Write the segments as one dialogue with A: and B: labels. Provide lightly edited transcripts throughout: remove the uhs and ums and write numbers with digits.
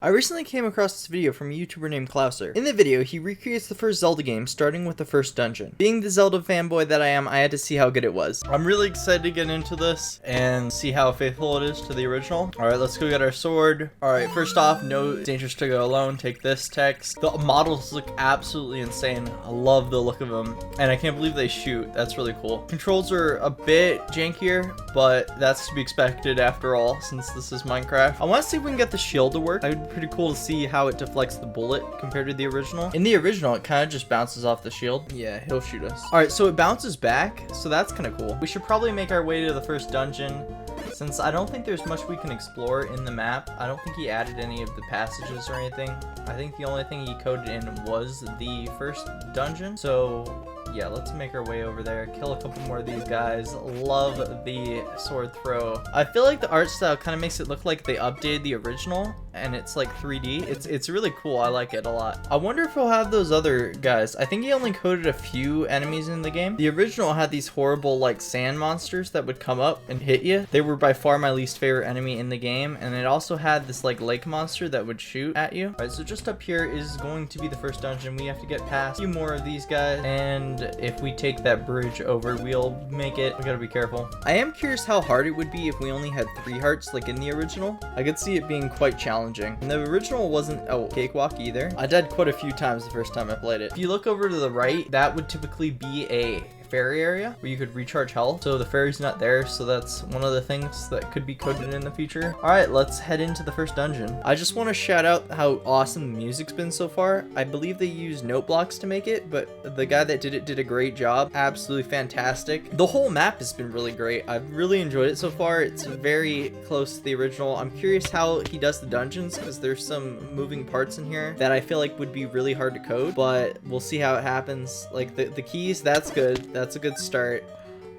A: I recently came across this video from a YouTuber named Klauser. In the video, he recreates the first Zelda game, starting with the first dungeon. Being the Zelda fanboy that I am, I had to see how good it was. I'm really excited to get into this and see how faithful it is to the original. Alright, let's go get our sword. Alright, first off, no dangerous to go alone. Take this text. The models look absolutely insane. I love the look of them. And I can't believe they shoot. That's really cool. Controls are a bit jankier, but that's to be expected after all, since this is Minecraft. I want to see if we can get the shield to work. Pretty cool to see how it deflects the bullet compared to the original. In the original, it kind of just bounces off the shield. Yeah, he'll shoot us. All right, so it bounces back, so that's kind of cool. We should probably make our way to the first dungeon, since I don't think there's much we can explore in the map. I don't think he added any of the passages or anything. I think the only thing he coded in was the first dungeon. So yeah, let's make our way over there, kill a couple more of these guys. Love the sword throw. I feel like the art style kind of makes it look like they updated the original and it's like 3D. It's really cool. I like it a lot. I wonder if we'll have those other guys. I think he only coded a few enemies in the game. The original had these horrible like sand monsters that would come up and hit you. They were by far my least favorite enemy in the game, and it also had this like lake monster that would shoot at you. All right, so just up here is going to be the first dungeon. We have to get past a few more of these guys, and if we take that bridge over, we'll make it. We gotta be careful. I am curious how hard it would be if we only had 3 hearts like in the original. I could see it being quite challenging. And the original wasn't a cakewalk either. I died quite a few times the first time I played it. If you look over to the right, that would typically be a ferry area where you could recharge health. So the ferry's not there, so that's one of the things that could be coded in the future. All right, let's head into the first dungeon. I just want to shout out how awesome the music's been so far. I believe they used note blocks to make it, but the guy that did it did a great job. Absolutely fantastic. The whole map has been really great. I've really enjoyed it so far. It's very close to the original. I'm curious how he does the dungeons, because there's some moving parts in here that I feel like would be really hard to code, but we'll see how it happens. Like the keys, that's good. That's a good start.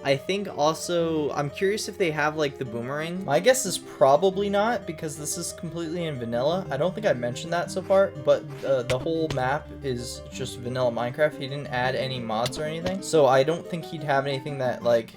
A: I think also, I'm curious if they have like the boomerang. My guess is probably not, because this is completely in vanilla. I don't think I mentioned that so far, but the whole map is just vanilla Minecraft. He didn't add any mods or anything. So I don't think he'd have anything that like,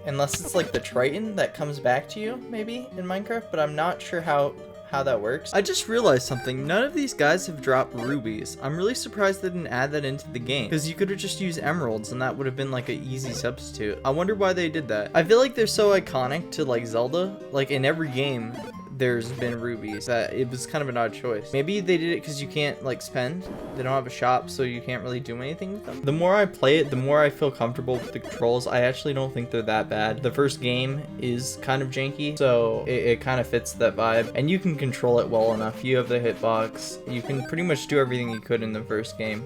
A: unless it's like the Triton that comes back to you maybe in Minecraft, but I'm not sure how that works. I just realized something. None of these guys have dropped rubies. I'm really surprised they didn't add that into the game, because you could have just used emeralds and that would have been like an easy substitute. I wonder why they did that. I feel like they're so iconic to like Zelda. Like in every game there's been rubies, that it was kind of an odd choice. Maybe they did it because you can't like spend. They don't have a shop, so you can't really do anything with them. The more I play it, the more I feel comfortable with the controls. I actually don't think they're that bad. The first game is kind of janky, so it kind of fits that vibe, and you can control it well enough. You have the hitbox. You can pretty much do everything you could in the first game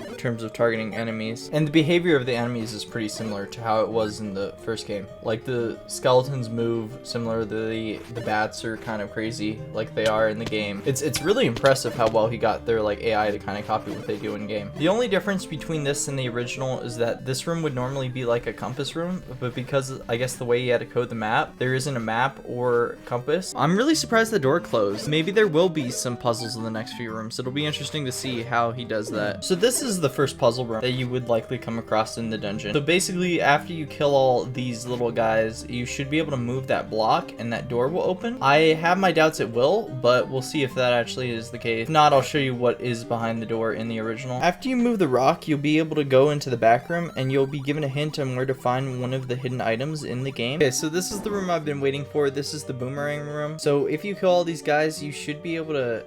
A: in terms of targeting enemies, and the behavior of the enemies is pretty similar to how it was in the first game. Like the skeletons move similar, the bats are kind of crazy like they are in the game. It's really impressive how well he got their like AI to kind of copy what they do in game. The only difference between this and the original is that this room would normally be like a compass room, but because I guess the way he had to code the map, there isn't a map or compass. I'm really surprised the door closed. Maybe there will be some puzzles in the next few rooms. It'll be interesting to see how he does that. So this is the first puzzle room that you would likely come across in the dungeon. So basically, after you kill all these little guys, you should be able to move that block and that door will open. I have my doubts it will, but we'll see if that actually is the case. If not, I'll show you what is behind the door in the original. After you move the rock, you'll be able to go into the back room and you'll be given a hint on where to find one of the hidden items in the game. Okay, so this is the room I've been waiting for. This is the boomerang room. So if you kill all these guys, you should be able to...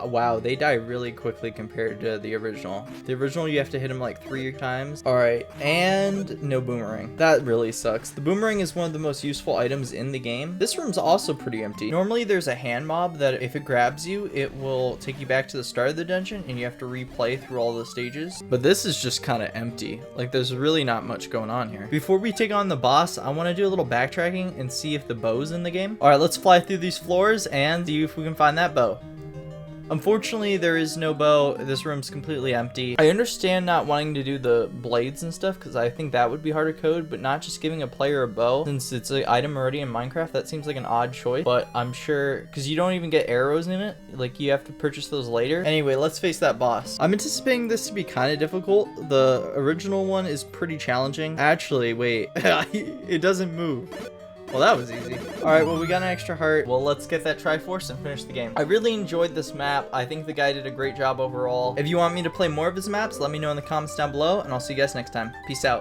A: Wow, they die really quickly compared to the original. The original, you have to hit them like 3 times. All right, and no boomerang. That really sucks. The boomerang is one of the most useful items in the game. This room's also pretty empty. Normally there's a hand mob that if it grabs you, it will take you back to the start of the dungeon and you have to replay through all the stages. But this is just kind of empty. Like there's really not much going on here. Before we take on the boss, I want to do a little backtracking and see if the bow's in the game. All right, let's fly through these floors and see if we can find that bow. Unfortunately, there is no bow. This room's completely empty. I understand not wanting to do the blades and stuff, because I think that would be hard to code, but not just giving a player a bow, since it's an item already in Minecraft, that seems like an odd choice. But I'm sure, because you don't even get arrows in it, like you have to purchase those later. Anyway, let's face that boss. I'm anticipating this to be kind of difficult. The original one is pretty challenging. Actually, wait, it doesn't move. Well, that was easy. Alright, well, we got an extra heart. Well, let's get that Triforce and finish the game. I really enjoyed this map. I think the guy did a great job overall. If you want me to play more of his maps, let me know in the comments down below, and I'll see you guys next time. Peace out.